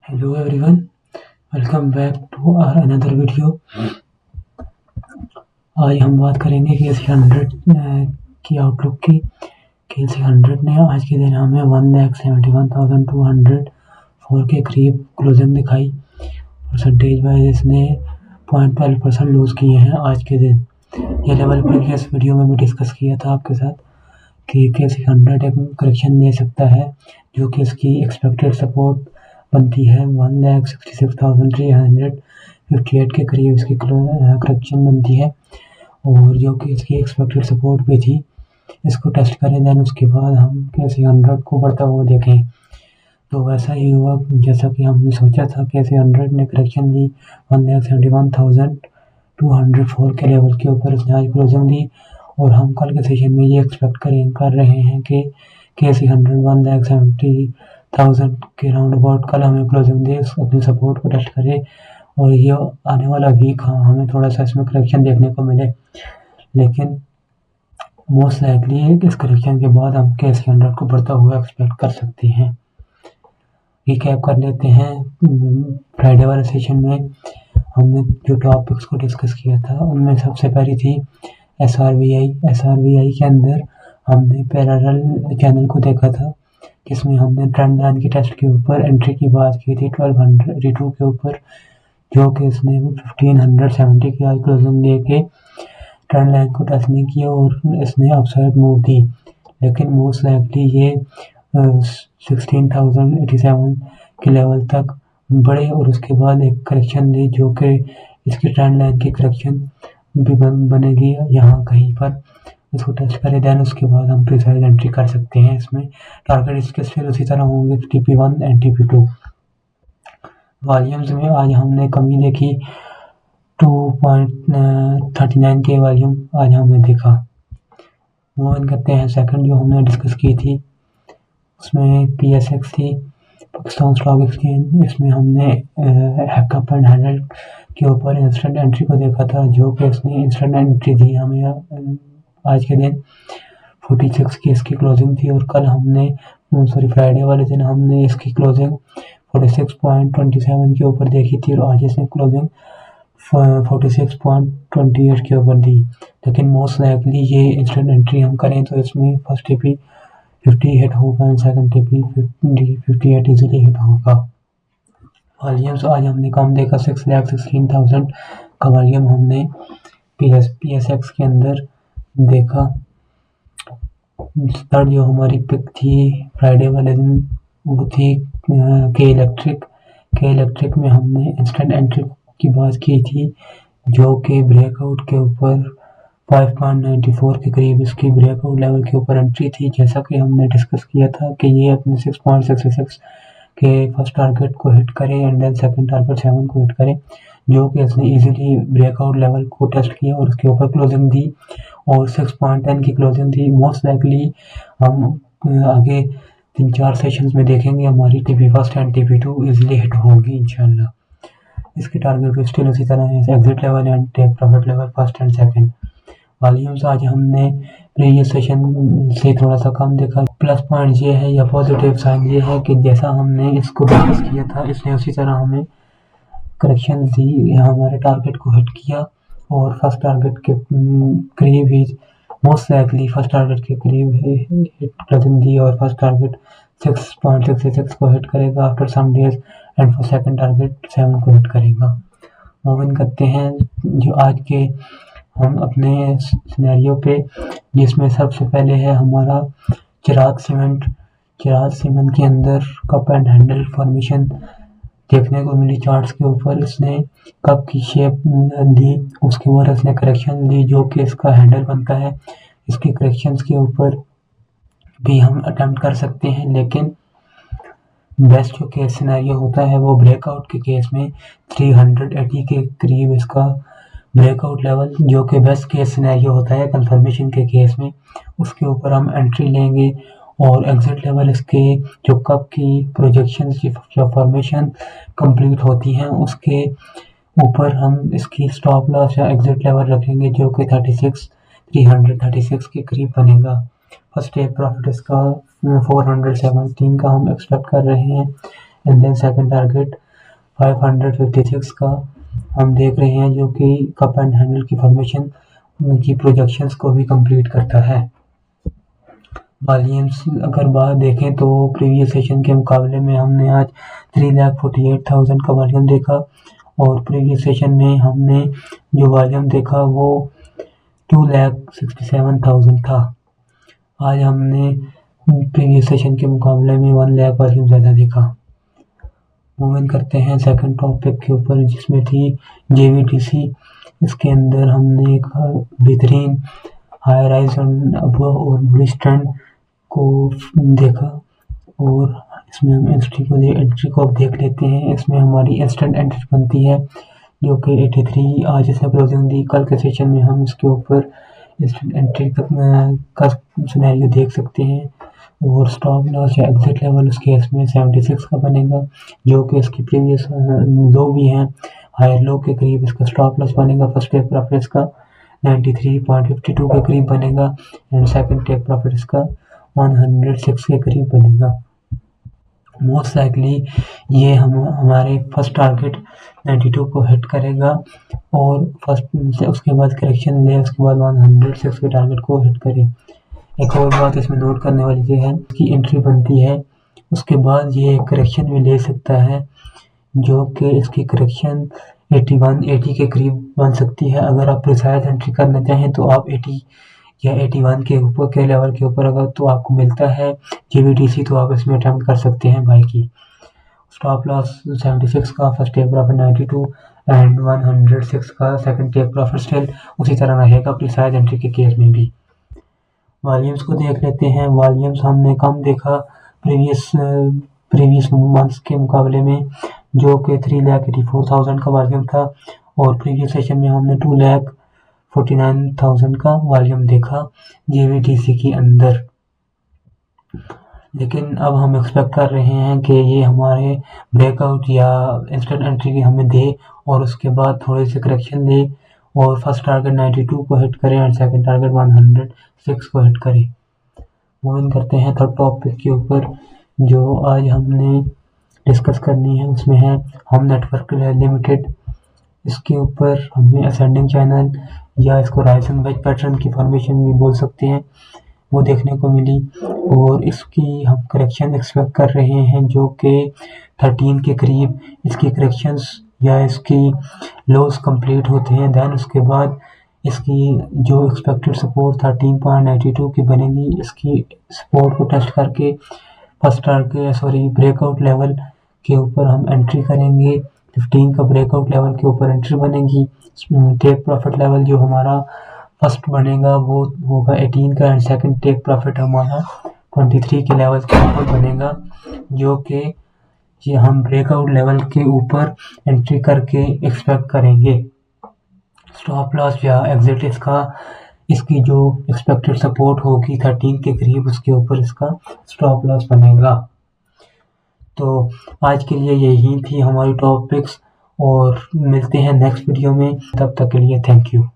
Hello everyone, welcome back to our another video। आज हम बात करेंगे KC100 की आउटलुक की। KC100 ने आज के दिन हमें 1,71,204 के करीब क्लोजिंग दिखाई। परसेंटेज वाइज इसने 0.12% लूज किए हैं आज के दिन। ये लेवल प्रीवियस वीडियो में भी डिस्कस किया था आपके साथ कि KC100 एक करेक्शन ले सकता है, जो कि इसकी एक्सपेक्टेड सपोर्ट बनती है 1,66,358 के करीब इसकी करेक्शन बनती है, और जो कि इसकी एक्सपेक्टेड सपोर्ट भी थी। इसको टेस्ट करें, देन उसके बाद हम KC100 को बढ़ता हुआ देखें। तो वैसा ही हुआ जैसा कि हमने सोचा था। KC100 ने करेक्शन दी 1,71,204 के लेवल के ऊपर इसने आज क्लोजिंग दी, और हम कल के सेशन में ये एक्सपेक्ट कर रहे हैं कि KC100 1,70,000 के राउंड अबाउट कल हमें क्लोजिंग दे, अपनी सपोर्ट को टेस्ट करे, और ये आने वाला वीक हमें थोड़ा सा इसमें करेक्शन देखने को मिले। लेकिन मोस्ट लाइकली इस करेक्शन के बाद हम KC100 को बढ़ता हुआ एक्सपेक्ट कर सकते हैं। रिकैप कर लेते हैं। फ्राइडे वाले सेशन में हमने जो टॉपिक्स को डिस्कस किया था, उनमें सबसे पहली थी SRVI के अंदर हमने पैरेलल चैनल को देखा था, जिसमें हमने ट्रेंड लाइन की टेस्ट के ऊपर एंट्री की बात की थी 1282 के ऊपर, जो कि इसने 1570 की आज क्लोजिंग लेके ट्रेंड लाइन को टच नहीं किया और इसने अपसाइड मूव दी। लेकिन मोस्ट लाइकली ये 16,087 के लेवल तक बढ़े और उसके बाद एक करेक्शन दी, जो कि इसकी ट्रेंड लाइन की करेक्शन भी बनेगी यहाँ कहीं पर। उसको टेस्ट करें, देन उसके बाद हम प्रीसाइज एंट्री कर सकते हैं। इसमें टारगेट इसके फिर उसी तरह होंगे TP1 एंड TP2। वॉल्यूम्स में आज हमने कमी देखी 2.39 के वॉल्यूम आज हमने देखा। मूव ऑन करते हैं। सेकंड जो हमने डिस्कस की थी उसमें PSX थी, पाकिस्तान स्टॉक एक्सचेंज। इसमें हमने हैकअप एंड हैंडल के ऊपर इंस्टेंट एंट्री को देखा था, जो कि इसने इंस्टेंट एंट्री दी हमें आज के दिन 46 की इसकी क्लोजिंग थी, और कल हमने फ्राइडे वाले दिन हमने इसकी क्लोजिंग 46.27 के ऊपर देखी थी, और आज इसने क्लोजिंग 46.28 के ऊपर दी। लेकिन मोस्ट लाइकली ये इंस्टेंट एंट्री हम करें तो इसमें फर्स्ट TP 50 हिट होगा and second TP 58 easily hit होगा। वॉल्यूम्स आज हमने कम देखा 6,16,000 का वॉल्यूम हमने PSX के अंदर देखा। थर्ड जो हमारी पिक थी फ्राइडे वाले दिन वो थी के इलेक्ट्रिक में हमने इंस्टेंट एंट्री की बात की थी, जो कि ब्रेकआउट के ऊपर 5.94 के करीब इसकी ब्रेकआउट लेवल के ऊपर एंट्री थी। जैसा कि हमने डिस्कस किया था कि ये अपने 6.66 के फर्स्ट टारगेट को हिट करे एंड देन सेकंड टारगेट 7 को हिट करे, जो कि इसने इजीली ब्रेकआउट लेवल को टेस्ट किया और उसके ऊपर क्लोजिंग दी और 6.10 की क्लोजिंग थी। मोस्ट लाइकली हम आगे 3-4 सेशंस में देखेंगे हमारी TP1 and TP2 easily hit होगी इंशाल्लाह। इसके टारगेट स्टिल उसी तरह है, exit level and take profit level first and second. Volumes आज हमने प्रीवियस सेशन से थोड़ा सा कम देखा। प्लस पॉइंट ये है या पॉजिटिव साइन ये है कि जैसा हमने इसको डिस्कस किया था, इसने उसी तरह हमें करेक्शन दी, हमारे टारगेट को हिट किया और फर्स्ट टारगेट के करीब ही मोस्ट लाइकली फर्स्ट टारगेट के करीब हिट क्लोजिंग दी, और फर्स्ट टारगेट 6.66 को हिट करेगा after some days and for second target 7 को हिट करेगा। मूव इन करते हैं जो आज के हम अपने सिनेरियो पे, जिसमें सबसे पहले है हमारा चिराग सीमेंट के अंदर कप एंड हैंडल फॉर्मेशन देखने को मिली चार्ट्स के ऊपर। इसने कप की शेप दी, उसके बाद इसने करेक्शन दी जो कि इसका हैंडल बनता है। इसके करेक्शंस के ऊपर भी हम अटेम्प्ट कर सकते हैं, लेकिन बेस्ट जो केस सिनेरियो होता है वो ब्रेकआउट के केस में 380 के करीब इसका ब्रेकआउट लेवल, जो कि बेस्ट केस सिनेरियो होता है कंफर्मेशन के केस में, उसके ऊपर हम एंट्री लेंगे और एग्जिट लेवल इसके जो कप की प्रोजेक्शंस की फॉर्मेशन कंप्लीट होती हैं उसके ऊपर हम इसकी स्टॉप लॉस या एग्जिट लेवल रखेंगे, जो कि 336 के करीब बनेगा। फर्स्ट टेक प्रॉफिट इसका 417 का हम एक्सपेक्ट कर रहे हैं। एंड देन सेकंड टारगेट 556 का हम देख रहे हैं, जो कि कप एंड हैंडल की फॉर्मेशन की प्रोजेक्शंस को भी कंप्लीट करता है। वॉल्यूम्स अगर बात देखें तो प्रीवियस सेशन के मुकाबले में हमने आज 3,48,000 का वॉल्यूम देखा, और प्रीवियस सेशन में हमने जो वॉल्यूम देखा वो 2,67,000 था। आज हमने प्रीवियस सेशन के मुकाबले में 1 लाख वॉल्यूम ज़्यादा देखा। मूविंग करते हैं सेकंड टॉपिक के ऊपर, जिसमें थी JVTC। इसके अंदर हमने एक बेहतरीन हाई राइज और बुलिश ट्रेंड को देखा, और इसमें हम एंट्री को देख लेते हैं। इसमें हमारी इंस्टेंट एंट्री बनती है जो कि 83 आज इसने क्लोजिंग दी। कल के सेशन में हम इसके ऊपर इंस्टेंट एंट्री का सिनेरियो देख सकते हैं, और स्टॉप लॉस या एग्जिट लेवल उस केस में 76 का बनेगा, जो कि इसकी प्रीवियस लो भी है। हायर लो के करीब इसका स्टॉप लॉस बनेगा। फर्स्ट टेक प्रॉफिट इसका 93.52 के करीब बनेगा, एंड सेकंड टेक प्रॉफिट इसका 106 के करीब बनेगा। मोस्ट लाइकली ये हमारे फर्स्ट टारगेट 92 को हिट करेगा, और फर्स्ट उसके बाद करेक्शन ले, उसके बाद 106 के टारगेट को हिट करे। एक और बात इसमें नोट करने वाली ये है कि एंट्री बनती है, उसके बाद ये करेक्शन भी ले सकता है, जो कि इसकी करेक्शन 80 के करीब बन सकती है। अगर आप प्रिसाइज एंट्री करना चाहें तो आप 80 या 81 के ऊपर के लेवल के ऊपर अगर तो आपको मिलता है JVTC, तो आप इसमें अटेम्प्ट कर सकते हैं बाई की। स्टॉप लॉस 76 का, फर्स्ट टेक प्रॉफिट 92 एंड 106 का सेकंड टेक प्रॉफिट स्टिल उसी तरह रहेगा प्रिसाइज एंट्री के केस में भी। वॉल्यूम्स को देख लेते हैं। वॉल्यूम्स हमने कम देखा प्रीवियस मंथ्स के मुकाबले में, जो कि 3,84,000 का वॉल्यूम था, और प्रीवियस सेशन में हमने 2,49,000 का वॉल्यूम देखा JVTC के अंदर। लेकिन अब हम एक्सपेक्ट कर रहे हैं कि ये हमारे ब्रेकआउट या इंस्टेंट एंट्री की हमें दे, और उसके बाद थोड़ी सी करेक्शन ले, और फर्स्ट टारगेट 92 को हिट करे और सेकंड टारगेट 106 को हिट करे। मूविंग करते हैं थर्ड टॉपिक के ऊपर, जो आज हमने डिस्कस करनी है। उसमें है हम नेटवर्क लिमिटेड। इसके ऊपर हमें असेंडिंग चैनल या इसको राइज एंड वेज पैटर्न की फॉर्मेशन भी बोल सकते हैं, वो देखने को मिली, और इसकी हम करेक्शन एक्सपेक्ट कर रहे हैं, जो कि 13 के करीब इसकी करेक्शंस या इसकी लॉस कंप्लीट होते हैं। देन उसके बाद इसकी जो एक्सपेक्टेड सपोर्ट 13.92 की बनेगी। इसकी सपोर्ट को टेस्ट करके फर्स्ट टारगेट ब्रेकआउट लेवल के ऊपर हम एंट्री करेंगे। 15 का ब्रेकआउट लेवल के ऊपर एंट्री बनेगी। टेक प्रॉफिट लेवल जो हमारा फर्स्ट बनेगा वो होगा 18 का, एंड सेकंड टेक प्रॉफिट हमारा 23 के लेवल के ऊपर बनेगा, जो कि ये हम ब्रेकआउट लेवल के ऊपर एंट्री करके एक्सपेक्ट करेंगे। स्टॉप लॉस या एग्जिट इसकी जो एक्सपेक्टेड सपोर्ट होगी 13 के करीब, उसके ऊपर इसका स्टॉप लॉस बनेगा। तो आज के लिए यही थी हमारी टॉपिक्स, और मिलते हैं नेक्स्ट वीडियो में। तब तक के लिए थैंक यू।